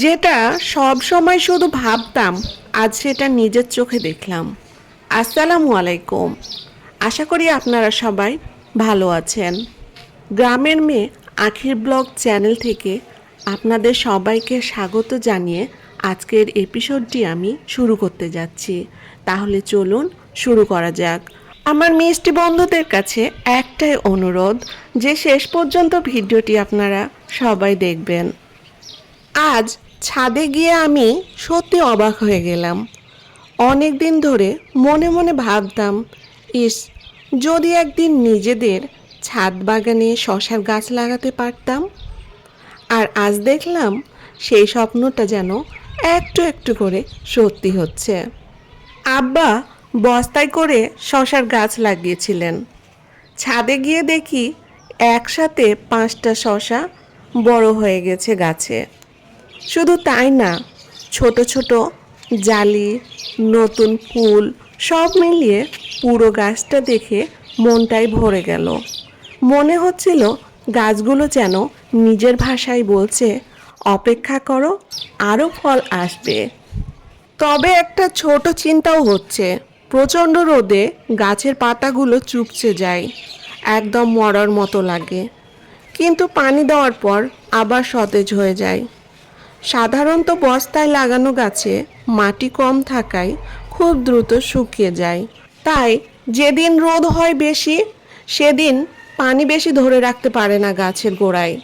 যেটা সব সময় শুধু ভাবতাম, আজ সেটা নিজের চোখে দেখলাম। আসসালামু আলাইকুম। আশা করি আপনারা সবাই ভালো আছেন। গ্রামের মেয়ে আখির ব্লগ চ্যানেল থেকে আপনাদের সবাইকে স্বাগত জানিয়ে আজকের এপিসোডটি আমি শুরু করতে যাচ্ছি। তাহলে চলুন শুরু করা যাক। আমার মিষ্টি বন্ধুদের কাছে একটাই অনুরোধ যে শেষ পর্যন্ত ভিডিওটি আপনারা সবাই দেখবেন। আজ ছাদে গিয়ে আমি সত্যি অবাক হয়ে গেলাম। অনেক দিন ধরে মনে মনে ভাবতাম, ইস, যদি একদিন নিজেদের ছাদ বাগানে শশার গাছ লাগাতে পারতাম। আর আজ দেখলাম সেই স্বপ্নটা যেন একটু একটু করে সত্যি হচ্ছে। আব্বা বস্তায় করে শশার গাছ লাগিয়েছিলেন। ছাদে গিয়ে দেখি একসাথে 5টা শশা বড় হয়ে গেছে গাছে। শুধু তাই না, ছোট ছোট জালি, নতুন ফুল সব মিলিয়ে পুরো গাছটা দেখে মনটাই ভরে গেল। মনে হচ্ছিল গাছগুলো যেন নিজের ভাষায় বলছে, অপেক্ষা করো, আরও ফল আসবে। তবে একটা ছোট চিন্তাও হচ্ছে, প্রচণ্ড রোদে গাছের পাতাগুলো চুপসে যায়, একদম মরার মতো লাগে। কিন্তু পানি দেওয়ার পর আবার সতেজ হয়ে যায়। সাধারণত বস্তায় লাগানো গাছে মাটি কম থাকায় খুব দ্রুত শুকিয়ে যায়। তাই যেদিন রোদ হয় বেশি, সেদিন পানি বেশি ধরে রাখতে পারে না গাছের গোড়ায়।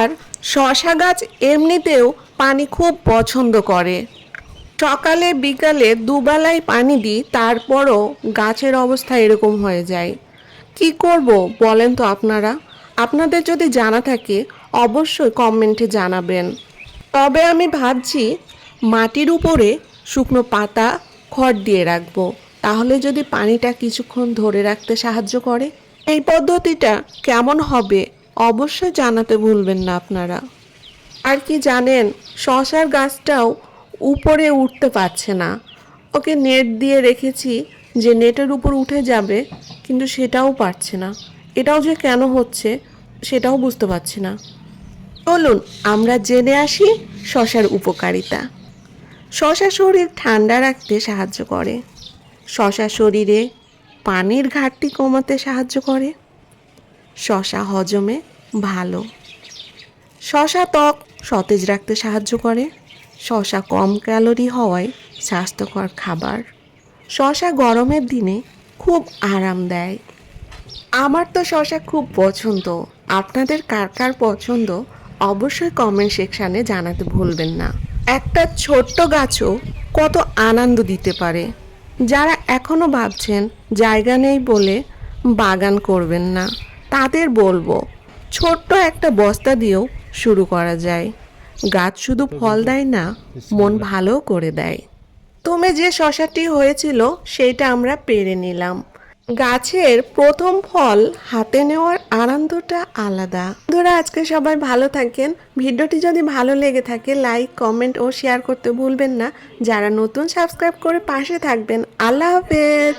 আর শশা গাছ এমনিতেও পানি খুব পছন্দ করে। সকালে বিকালে দুবেলাই পানি দিই, তারপরও গাছের অবস্থা এরকম হয়ে যায়। কি করব বলেন তো আপনারা? আপনাদের যদি জানা থাকে অবশ্যই কমেন্টে জানাবেন। তবে আমি ভাবছি মাটির উপরে শুকনো পাতা খড় দিয়ে রাখবো, তাহলে যদি পানিটা কিছুক্ষণ ধরে রাখতে সাহায্য করে। এই পদ্ধতিটা কেমন হবে অবশ্যই জানাতে ভুলবেন না আপনারা। আর কি জানেন, শশার গাছটাও উপরে উঠতে পারছে না। ওকে নেট দিয়ে রেখেছি যে নেটের উপর উঠে যাবে, কিন্তু সেটাও পারছে না। এটাও যে কেন হচ্ছে সেটাও বুঝতে পারছি না। চলুন আমরা জেনে আসি শশার উপকারিতা। শশা শরীর ঠান্ডা রাখতে সাহায্য করে। শশা শরীরে পানির ঘাটতি কমাতে সাহায্য করে। শশা হজমে ভালো। শশা ত্বক সতেজ রাখতে সাহায্য করে। শশা কম ক্যালোরি হওয়ায় স্বাস্থ্যকর খাবার। শশা গরমের দিনে খুব আরাম দেয়। আমার তো শশা খুব পছন্দ। আপনাদের কার কার পছন্দ অবশ্যই কমেন্ট সেকশানে জানাতে ভুলবেন না। একটা ছোট্ট গাছও কত আনন্দ দিতে পারে। যারা এখনও ভাবছেন জায়গা নেই বলে বাগান করবেন না, তাদের বলবো ছোট্ট একটা বস্তা দিয়েও শুরু করা যায়। গাছ শুধু ফল দেয় না, মন ভালো করে দেয়। তুমি যে শশাটি হয়েছিল সেইটা আমরা পেরে নিলাম। গাছের প্রথম ফল হাতে নেওয়ার আনন্দটা আলাদা। বন্ধুরা, আজকে সবাই ভালো থাকেন। ভিডিওটি যদি ভালো লেগে থাকে লাইক, কমেন্ট ও শেয়ার করতে ভুলবেন না। যারা নতুন সাবস্ক্রাইব করে পাশে থাকবেন। আল্লাহ হাফেজ।